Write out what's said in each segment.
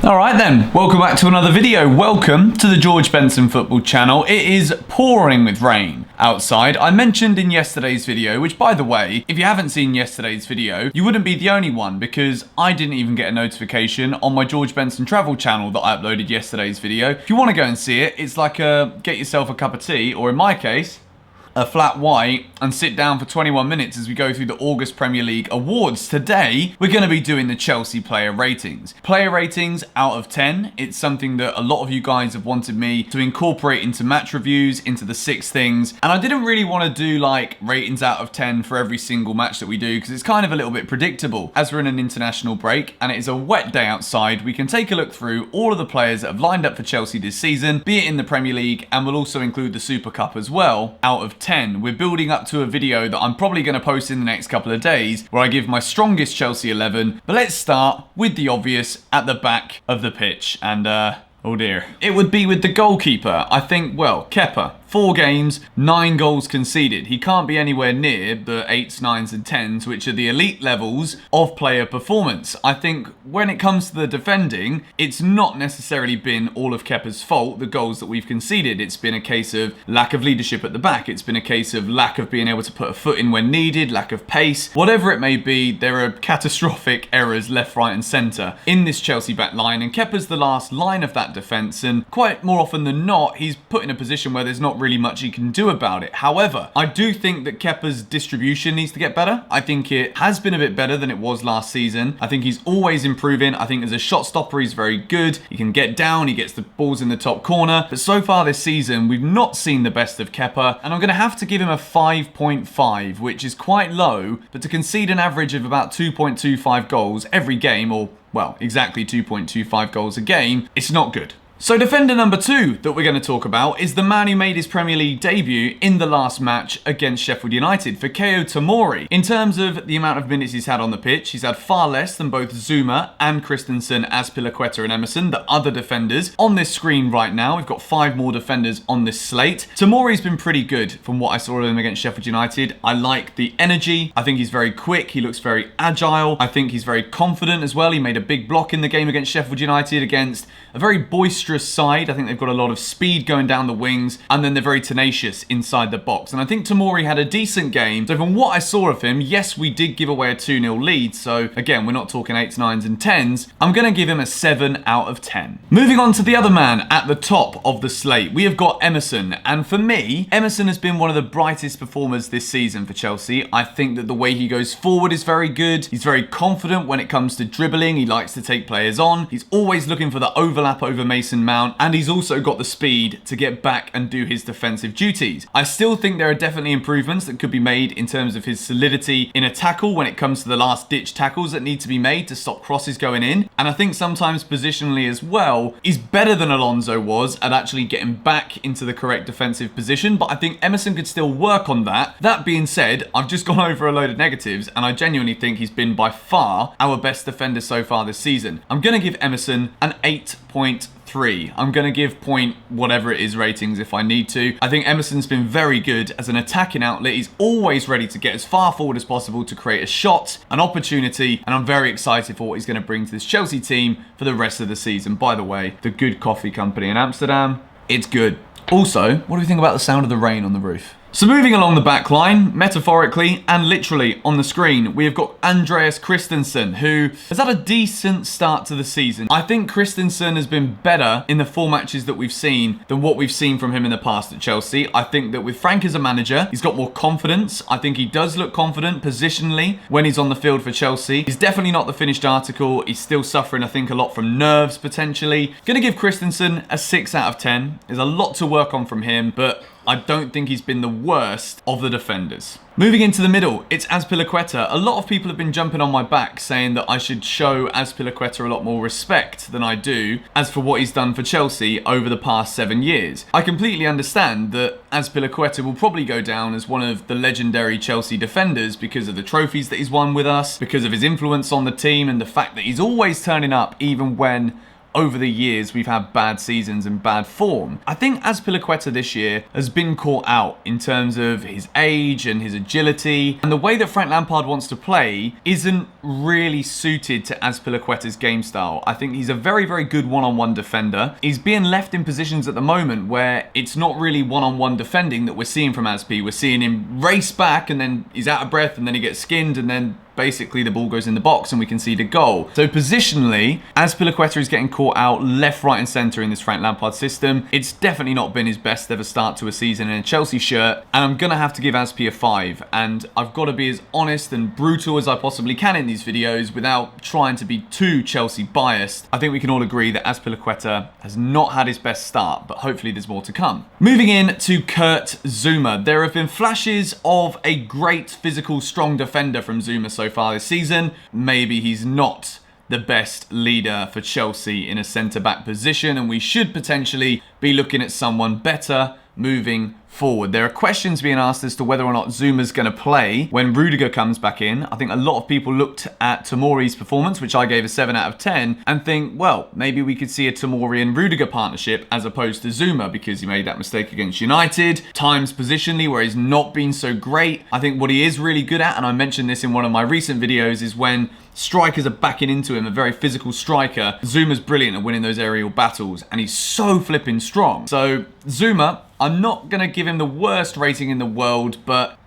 Alright then, welcome back to another video. Welcome to the George Benson football channel. It is pouring with rain outside. I mentioned in yesterday's video, which by the way, if you haven't seen yesterday's video, you wouldn't be the only one because I didn't even get a notification on my George Benson travel channel that I uploaded yesterday's video. If you want to go and see it, it's like get yourself a cup of tea, or in my case, a flat white, and sit down for 21 minutes as we go through the August Premier League awards. Today, we're going to be doing the Chelsea player ratings. Player ratings out of 10. It's something that a lot of you guys have wanted me to incorporate into match reviews, into the 6 things. And I didn't really want to do like ratings out of 10 for every single match that we do because it's kind of a little bit predictable. As we're in an international break and it is a wet day outside, we can take a look through all of the players that have lined up for Chelsea this season, be it in the Premier League, and we'll also include the Super Cup as well, out of 10. We're building up to a video that I'm probably going to post in the next couple of days where I give my strongest Chelsea 11. But let's start with the obvious at the back of the pitch. And oh dear. It would be with the goalkeeper. I think, well, Kepa. 4 games, 9 goals conceded. He can't be anywhere near the 8s, 9s and 10s, which are the elite levels of player performance. I think when it comes to the defending, it's not necessarily been all of Kepa's fault, the goals that we've conceded. It's been a case of lack of leadership at the back. It's been a case of lack of being able to put a foot in when needed, lack of pace. Whatever it may be, there are catastrophic errors left, right and centre in this Chelsea back line, and Kepa's the last line of that defence, and quite more often than not, he's put in a position where there's not really much he can do about it. However, I do think that Kepa's distribution needs to get better. I think it has been a bit better than it was last season. I think he's always improving. I think as a shot stopper, he's very good. He can get down, he gets the balls in the top corner. But so far this season, we've not seen the best of Kepa, and I'm going to have to give him a 5.5, which is quite low, but to concede an average of about 2.25 goals every game, or, well, exactly 2.25 goals a game, it's not good. So defender number 2 that we're going to talk about is the man who made his Premier League debut in the last match against Sheffield United, Fikayo Tomori. In terms of the amount of minutes he's had on the pitch, he's had far less than both Zouma and Kristensen, Azpilicueta and Emerson, the other defenders. On this screen right now, we've got 5 more defenders on this slate. Tomori's been pretty good from what I saw of him against Sheffield United. I like the energy. I think he's very quick. He looks very agile. I think he's very confident as well. He made a big block in the game against Sheffield United against a very boisterous side. I think they've got a lot of speed going down the wings, and then they're very tenacious inside the box. And I think Tomori had a decent game. So from what I saw of him, yes, we did give away a 2-0 lead. So again, we're not talking 8s, 9s and 10s. I'm going to give him a 7 out of 10. Moving on to the other man at the top of the slate, we have got Emerson. And for me, Emerson has been one of the brightest performers this season for Chelsea. I think that the way he goes forward is very good. He's very confident when it comes to dribbling. He likes to take players on. He's always looking for the overlap over Mason Mount, and he's also got the speed to get back and do his defensive duties. I still think there are definitely improvements that could be made in terms of his solidity in a tackle when it comes to the last ditch tackles that need to be made to stop crosses going in. And I think sometimes positionally as well, he's better than Alonso was at actually getting back into the correct defensive position, but I think Emerson could still work on that. That being said, I've just gone over a load of negatives, and I genuinely think he's been by far our best defender so far this season. I'm going to give Emerson an 8.3. I'm going to give point whatever it is ratings if I need to. I think Emerson's been very good as an attacking outlet. He's always ready to get as far forward as possible to create a shot, an opportunity, and I'm very excited for what he's going to bring to this Chelsea team for the rest of the season. By the way, the Good Coffee Company in Amsterdam, it's good. Also, what do we think about the sound of the rain on the roof? So moving along the back line, metaphorically and literally on the screen, we have got Andreas Kristensen, who has had a decent start to the season. I think Kristensen has been better in the 4 matches that we've seen than what we've seen from him in the past at Chelsea. I think that with Frank as a manager, he's got more confidence. I think he does look confident positionally when he's on the field for Chelsea. He's definitely not the finished article. He's still suffering, I think, a lot from nerves potentially. Gonna give Kristensen a 6 out of 10. There's a lot to work on from him, but I don't think he's been the worst of the defenders. Moving into the middle, it's Azpilicueta. A lot of people have been jumping on my back saying that I should show Azpilicueta a lot more respect than I do as for what he's done for Chelsea over the past 7 years. I completely understand that Azpilicueta will probably go down as one of the legendary Chelsea defenders because of the trophies that he's won with us, because of his influence on the team and the fact that he's always turning up even when over the years we've had bad seasons and bad form. I think Azpilicueta this year has been caught out in terms of his age and his agility, and the way that Frank Lampard wants to play isn't really suited to Azpilicueta's game style. I think he's a very, very good one-on-one defender. He's being left in positions at the moment where it's not really one-on-one defending that we're seeing from Azpi. We're seeing him race back and then he's out of breath and then he gets skinned and then basically the ball goes in the box and we can see the goal. So positionally, Azpilicueta is getting caught out left, right and centre in this Frank Lampard system. It's definitely not been his best ever start to a season in a Chelsea shirt, and I'm going to have to give Azpi a 5, and I've got to be as honest and brutal as I possibly can in these videos without trying to be too Chelsea biased. I think we can all agree that Azpilicueta has not had his best start, but hopefully there's more to come. Moving in to Kurt Zouma. There have been flashes of a great physical, strong defender from Zouma so far this season. Maybe he's not the best leader for Chelsea in a centre-back position, and we should potentially be looking at someone better moving forward. There are questions being asked as to whether or not Zuma's going to play when Rudiger comes back in. I think a lot of people looked at Tomori's performance, which I gave a 7 out of 10, and think, well, maybe we could see a Tomori and Rudiger partnership as opposed to Zouma because he made that mistake against United. Times positionally where he's not been so great. I think what he is really good at, and I mentioned this in one of my recent videos, is when strikers are backing into him, a very physical striker. Zuma's brilliant at winning those aerial battles, and he's so flipping strong. So Zouma, I'm not going to give him the worst rating in the world, but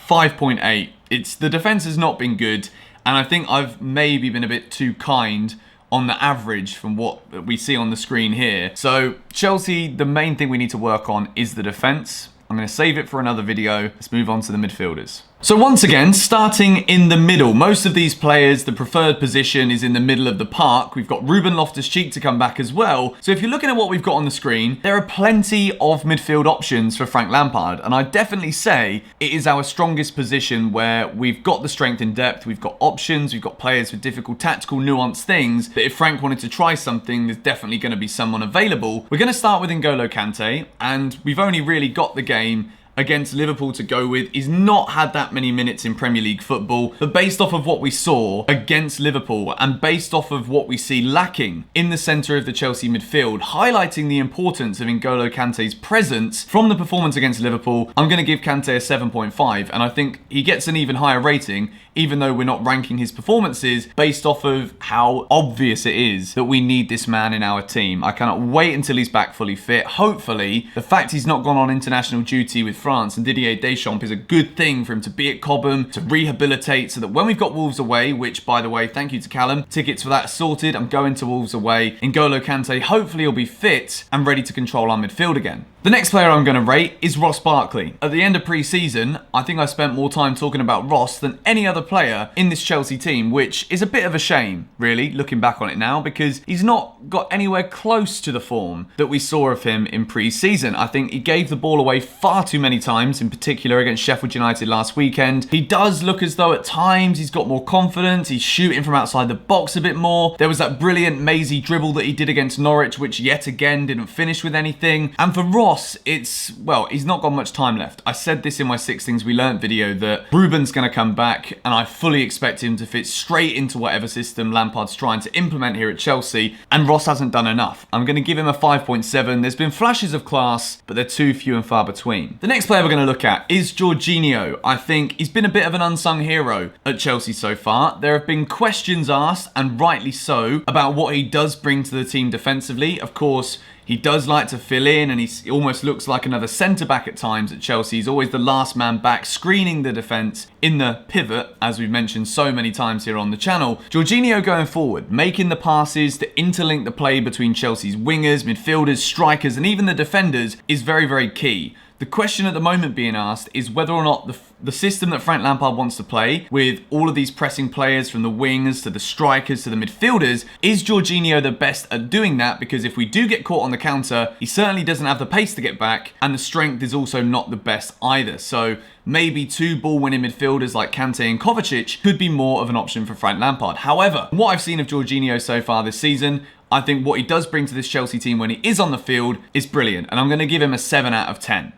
5.8. The defense has not been good, and I think I've maybe been a bit too kind on the average from what we see on the screen here. So Chelsea, the main thing we need to work on is the defense. I'm going to save it for another video. Let's move on to the midfielders. So once again, starting in the middle, most of these players, the preferred position is in the middle of the park. We've got Ruben Loftus-Cheek to come back as well. So if you're looking at what we've got on the screen, there are plenty of midfield options for Frank Lampard. And I definitely say it is our strongest position where we've got the strength in depth, we've got options, we've got players with difficult tactical nuanced things that if Frank wanted to try something, there's definitely going to be someone available. We're going to start with N'Golo Kante, and we've only really got the game against Liverpool to go with. He's not had that many minutes in Premier League football, but based off of what we saw against Liverpool and based off of what we see lacking in the centre of the Chelsea midfield, highlighting the importance of N'Golo Kante's presence from the performance against Liverpool, I'm going to give Kante a 7.5, and I think he gets an even higher rating, even though we're not ranking his performances based off of how obvious it is that we need this man in our team. I cannot wait until he's back fully fit. Hopefully, the fact he's not gone on international duty with France and Didier Deschamps is a good thing for him to be at Cobham, to rehabilitate, so that when we've got Wolves away, which, by the way, thank you to Callum, tickets for that sorted, I'm going to Wolves away, N'Golo Kante hopefully will be fit and ready to control our midfield again. The next player I'm going to rate is Ross Barkley. At the end of pre-season, I think I spent more time talking about Ross than any other player in this Chelsea team, which is a bit of a shame, really, looking back on it now, because he's not got anywhere close to the form that we saw of him in pre-season. I think he gave the ball away far too many times, in particular against Sheffield United last weekend. He does look as though at times he's got more confidence, he's shooting from outside the box a bit more. There was that brilliant mazy dribble that he did against Norwich, which yet again didn't finish with anything. And for Ross, he's not got much time left. I said this in my 6 Things We Learnt video that Ruben's going to come back, and I fully expect him to fit straight into whatever system Lampard's trying to implement here at Chelsea, and Ross hasn't done enough. I'm going to give him a 5.7. There's been flashes of class, but they're too few and far between. The next player we're going to look at is Georgie Neo. I think he's been a bit of an unsung hero at Chelsea so far. There have been questions asked, and rightly so, about what he does bring to the team defensively. Of course, he does like to fill in, and he almost looks like another centre-back at times at Chelsea. He's always the last man back, screening the defence in the pivot, as we've mentioned so many times here on the channel. Jorginho going forward, making the passes to interlink the play between Chelsea's wingers, midfielders, strikers, and even the defenders is very, very key. The question at the moment being asked is whether or not the system that Frank Lampard wants to play, with all of these pressing players from the wings to the strikers to the midfielders, is Jorginho the best at doing that? Because if we do get caught on the counter, he certainly doesn't have the pace to get back, and the strength is also not the best either. So maybe 2 ball-winning midfielders like Kante and Kovacic could be more of an option for Frank Lampard. However, what I've seen of Jorginho so far this season, I think what he does bring to this Chelsea team when he is on the field is brilliant, and I'm going to give him a 7 out of 10.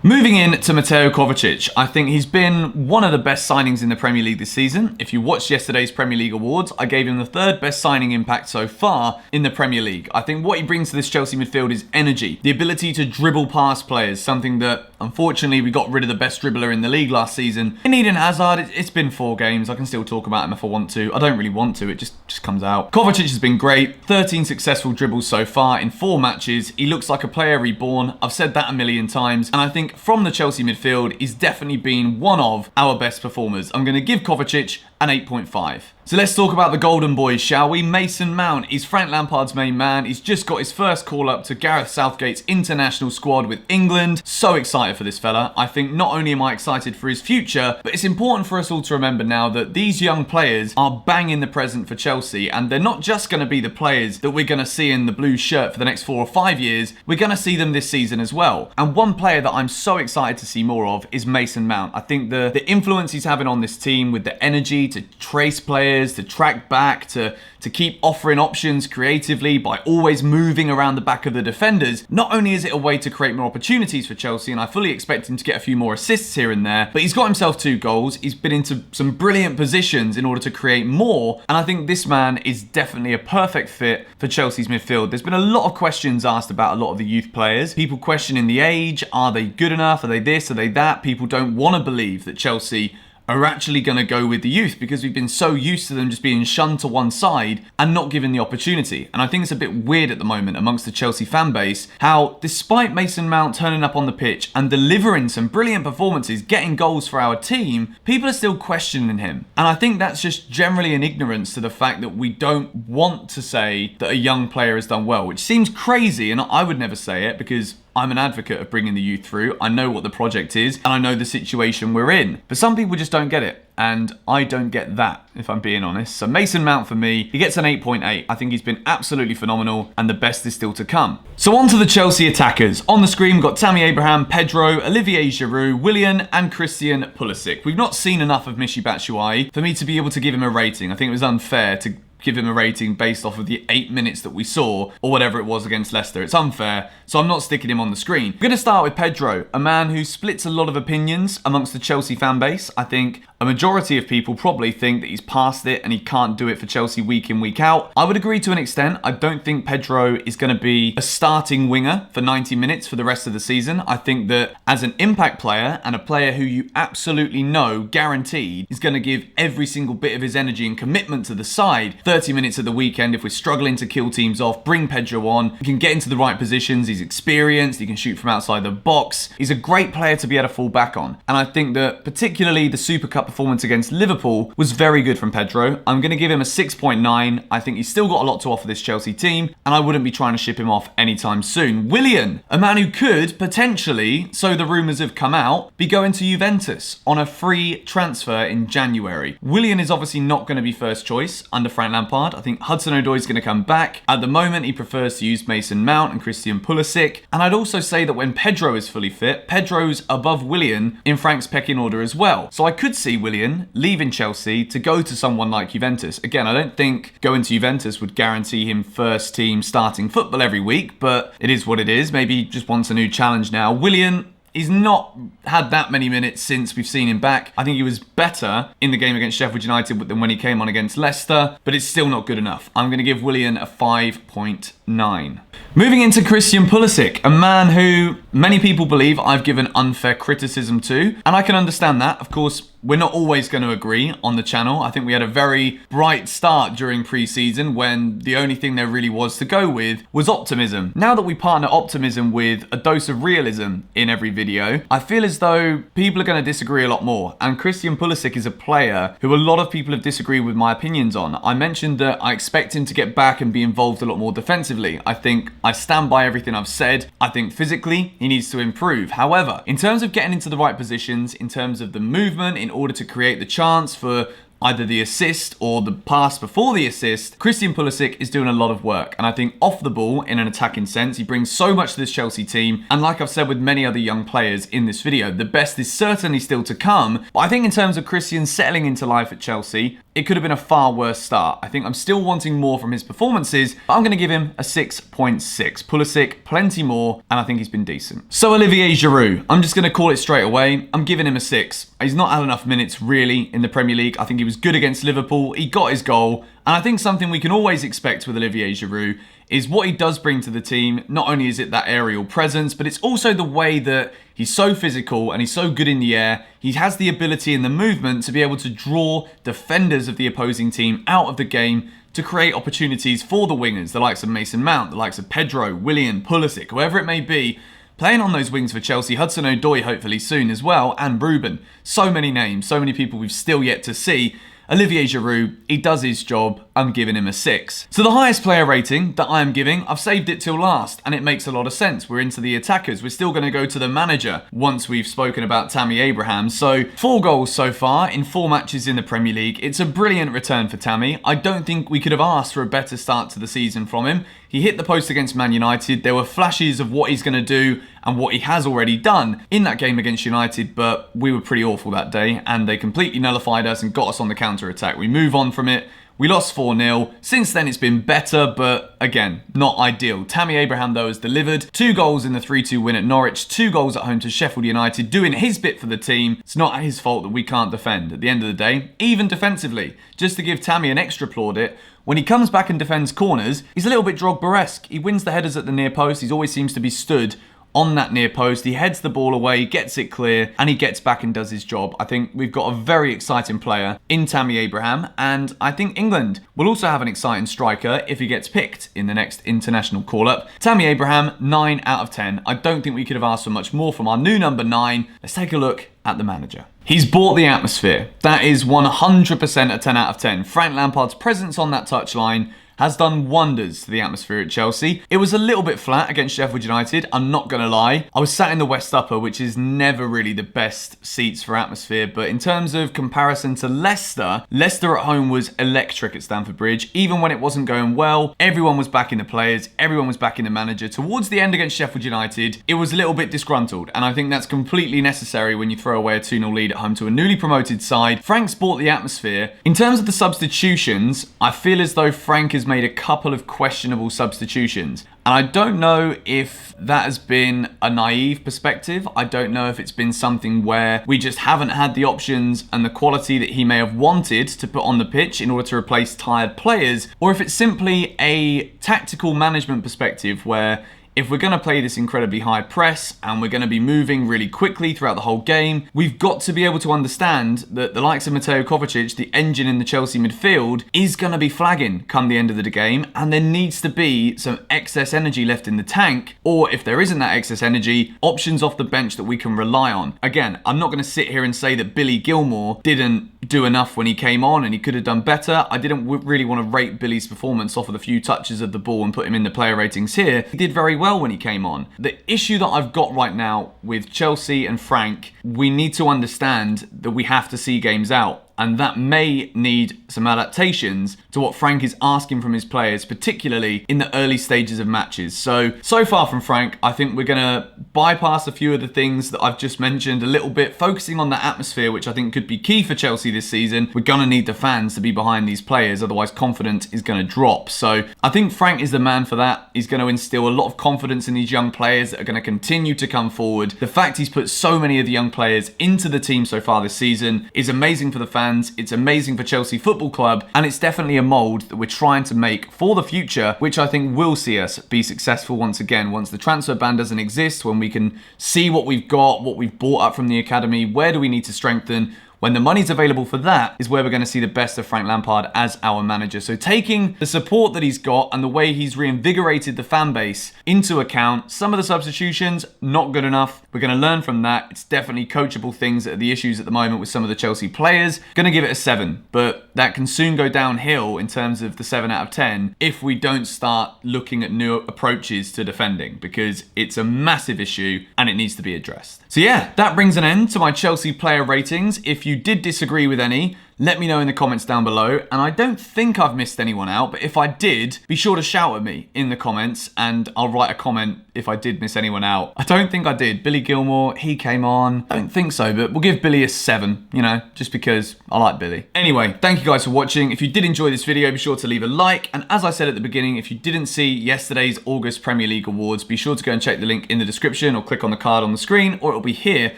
Moving in to Matteo Kovacic, I think he's been one of the best signings in the Premier League this season. If you watched yesterday's Premier League awards, I gave him the third best signing impact so far in the Premier League. I think what he brings to this Chelsea midfield is energy, the ability to dribble past players, something that unfortunately we got rid of the best dribbler in the league last season. In Eden Hazard, it's been 4 games. I can still talk about him if I want to. I don't really want to, it just comes out. Kovacic has been great, 13 successful dribbles so far in 4 matches. He looks like a player reborn. I've said that a million times, and I think from the Chelsea midfield, he's definitely been one of our best performers. I'm going to give Kovacic an 8.5. So let's talk about the Golden Boys, shall we? Mason Mount is Frank Lampard's main man. He's just got his first call up to Gareth Southgate's international squad with England. So excited for this fella. I think not only am I excited for his future, but it's important for us all to remember now that these young players are bang in the present for Chelsea, and they're not just going to be the players that we're going to see in the blue shirt for the next 4 or 5 years. We're going to see them this season as well. And one player that I'm so excited to see more of is Mason Mount. I think the influence he's having on this team with the energy to trace players, to track back, to keep offering options creatively by always moving around the back of the defenders. Not only is it a way to create more opportunities for Chelsea, and I fully expect him to get a few more assists here and there, but he's got himself 2 goals. He's been into some brilliant positions in order to create more, and I think this man is definitely a perfect fit for Chelsea's midfield. There's been a lot of questions asked about a lot of the youth players. People questioning the age. Are they good enough? Are they this? Are they that? People don't want to believe that Chelsea are actually going to go with the youth because we've been so used to them just being shunned to one side and not given the opportunity. And I think it's a bit weird at the moment amongst the Chelsea fan base how, despite Mason Mount turning up on the pitch and delivering some brilliant performances, getting goals for our team, people are still questioning him. And I think that's just generally an ignorance to the fact that we don't want to say that a young player has done well, which seems crazy, and I would never say it because I'm an advocate of bringing the youth through. I know what the project is, and I know the situation we're in. But some people just don't get it, and I don't get that, if I'm being honest. So Mason Mount, for me, he gets an 8.8. I think he's been absolutely phenomenal, and the best is still to come. So on to the Chelsea attackers. On the screen, we've got Tammy Abraham, Pedro, Olivier Giroud, Willian, and Christian Pulisic. We've not seen enough of Michy Batshuayi for me to be able to give him a rating. I think it was unfair to give him a rating based off of the 8 minutes that we saw, or whatever it was against Leicester. It's unfair, so I'm not sticking him on the screen. I'm going to start with Pedro, a man who splits a lot of opinions amongst the Chelsea fan base. I think a majority of people probably think that he's past it and he can't do it for Chelsea week in, week out. I would agree to an extent. I don't think Pedro is going to be a starting winger for 90 minutes for the rest of the season. I think that as an impact player and a player who you absolutely know, guaranteed, is going to give every single bit of his energy and commitment to the side, 30 minutes at the weekend, if we're struggling to kill teams off, bring Pedro on. He can get into the right positions. He's experienced. He can shoot from outside the box. He's a great player to be able to fall back on. And I think that particularly the Super Cup performance against Liverpool was very good from Pedro. I'm going to give him a 6.9. I think he's still got a lot to offer this Chelsea team, and I wouldn't be trying to ship him off anytime soon. Willian, a man who could potentially, so the rumours have come out, be going to Juventus on a free transfer in January. Willian is obviously not going to be first choice under Frank Lampard. I think Hudson-Odoi is going to come back. At the moment, he prefers to use Mason Mount and Christian Pulisic. And I'd also say that when Pedro is fully fit, Pedro's above Willian in Frank's pecking order as well. So I could see Willian leaving Chelsea to go to someone like Juventus. Again, I don't think going to Juventus would guarantee him first team starting football every week, but it is what it is. Maybe he just wants a new challenge now. Willian, he's not had that many minutes since we've seen him back. I think he was better in the game against Sheffield United than when he came on against Leicester, but it's still not good enough. I'm going to give Willian a 5.9. Moving into Christian Pulisic, a man who many people believe I've given unfair criticism to, and I can understand that. Of course, we're not always going to agree on the channel. I think we had a very bright start during pre-season when the only thing there really was to go with was optimism. Now that we partner optimism with a dose of realism in every video, I feel as though people are going to disagree a lot more. And Christian Pulisic is a player who a lot of people have disagreed with my opinions on. I mentioned that I expect him to get back and be involved a lot more defensively. I think I stand by everything I've said. I think physically he needs to improve. However, in terms of getting into the right positions, in terms of the movement, in order to create the chance for either the assist or the pass before the assist, Christian Pulisic is doing a lot of work. And I think off the ball, in an attacking sense, he brings so much to this Chelsea team. And like I've said with many other young players in this video, the best is certainly still to come. But I think in terms of Christian settling into life at Chelsea, it could have been a far worse start. I think I'm still wanting more from his performances, but I'm going to give him a 6.6. Pulisic, plenty more, and I think he's been decent. So Olivier Giroud, I'm just going to call it straight away. I'm giving him a 6. He's not had enough minutes really in the Premier League. I think he was good against Liverpool. He got his goal. And I think something we can always expect with Olivier Giroud is what he does bring to the team. Not only is it that aerial presence, but it's also the way that he's so physical and he's so good in the air. He has the ability and the movement to be able to draw defenders of the opposing team out of the game to create opportunities for the wingers, the likes of Mason Mount, the likes of Pedro, Willian, Pulisic, whoever it may be, playing on those wings for Chelsea. Hudson-Odoi hopefully soon as well, and Ruben. So many names, so many people we've still yet to see. Olivier Giroud, he does his job. I'm giving him a 6. So the highest player rating that I am giving, I've saved it till last, and it makes a lot of sense. We're into the attackers. We're still going to go to the manager once we've spoken about Tammy Abraham. So 4 goals so far in 4 matches in the Premier League. It's a brilliant return for Tammy. I don't think we could have asked for a better start to the season from him. He hit the post against Man United. There were flashes of what he's going to do and what he has already done in that game against United, but we were pretty awful that day, and they completely nullified us and got us on the counter-attack. We move on from it. We lost 4-0. Since then, it's been better, but again, not ideal. Tammy Abraham, though, has delivered. 2 goals in the 3-2 win at Norwich, 2 goals at home to Sheffield United, doing his bit for the team. It's not his fault that we can't defend at the end of the day, even defensively. Just to give Tammy an extra plaudit, when he comes back and defends corners, he's a little bit Drogba-esque. He wins the headers at the near post. He always seems to be stood on that near post. He heads the ball away, gets it clear, and he gets back and does his job. I think we've got a very exciting player in Tammy Abraham, and I think England will also have an exciting striker if he gets picked in the next international call-up. Tammy Abraham, 9 out of 10. I don't think we could have asked for much more from our new number 9. Let's take a look at the manager. He's bought the atmosphere. That is 100% a 10 out of 10. Frank Lampard's presence on that touchline has done wonders to the atmosphere at Chelsea. It was a little bit flat against Sheffield United, I'm not going to lie. I was sat in the West Upper, which is never really the best seats for atmosphere, but in terms of comparison to Leicester, Leicester at home was electric at Stamford Bridge. Even when it wasn't going well, everyone was backing the players, everyone was backing the manager. Towards the end against Sheffield United, it was a little bit disgruntled, and I think that's completely necessary when you throw away a 2-0 lead at home to a newly promoted side. Frank's bought the atmosphere. In terms of the substitutions, I feel as though Frank has made a couple of questionable substitutions. And I don't know if that has been a naive perspective. I don't know if it's been something where we just haven't had the options and the quality that he may have wanted to put on the pitch in order to replace tired players, or if it's simply a tactical management perspective where if we're going to play this incredibly high press and we're going to be moving really quickly throughout the whole game, we've got to be able to understand that the likes of Matteo Kovacic, the engine in the Chelsea midfield, is going to be flagging come the end of the game, and there needs to be some excess energy left in the tank, or if there isn't that excess energy, options off the bench that we can rely on. Again, I'm not going to sit here and say that Billy Gilmour didn't do enough when he came on and he could have done better. I didn't really want to rate Billy's performance off of the few touches of the ball and put him in the player ratings here. He did very well when he came on. The issue that I've got right now with Chelsea and Frank, we need to understand that we have to see games out. And that may need some adaptations to what Frank is asking from his players, particularly in the early stages of matches. So far from Frank, I think we're going to bypass a few of the things that I've just mentioned a little bit, focusing on the atmosphere, which I think could be key for Chelsea this season. We're going to need the fans to be behind these players, otherwise confidence is going to drop. So I think Frank is the man for that. He's going to instill a lot of confidence in these young players that are going to continue to come forward. The fact he's put so many of the young players into the team so far this season is amazing for the fans. It's amazing for Chelsea Football Club, and it's definitely a mould that we're trying to make for the future, which I think will see us be successful once again, once the transfer ban doesn't exist, when we can see what we've got, what we've bought up from the academy, where do we need to strengthen. When the money's available for that is where we're going to see the best of Frank Lampard as our manager. So taking the support that he's got and the way he's reinvigorated the fan base into account, some of the substitutions, not good enough. We're going to learn from that. It's definitely coachable things that are the issues at the moment with some of the Chelsea players. Going to give it a 7, but that can soon go downhill in terms of the 7 out of 10 if we don't start looking at new approaches to defending, because it's a massive issue and it needs to be addressed. So yeah, that brings an end to my Chelsea player ratings. If you you did disagree with any, let me know in the comments down below. And I don't think I've missed anyone out, but if I did, be sure to shout at me in the comments and I'll write a comment if I did miss anyone out. I don't think I did. Billy Gilmore, he came on. I don't think so, but we'll give Billy a 7, you know, just because I like Billy. Anyway, thank you guys for watching. If you did enjoy this video, be sure to leave a like. And as I said at the beginning, if you didn't see yesterday's August Premier League awards, be sure to go and check the link in the description or click on the card on the screen, or it'll be here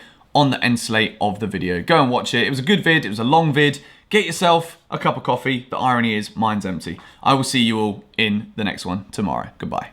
on the end slate of the video. Go and watch it. It was a good vid. It was a long vid. Get yourself a cup of coffee. The irony is mine's empty. I will see you all in the next one tomorrow. Goodbye.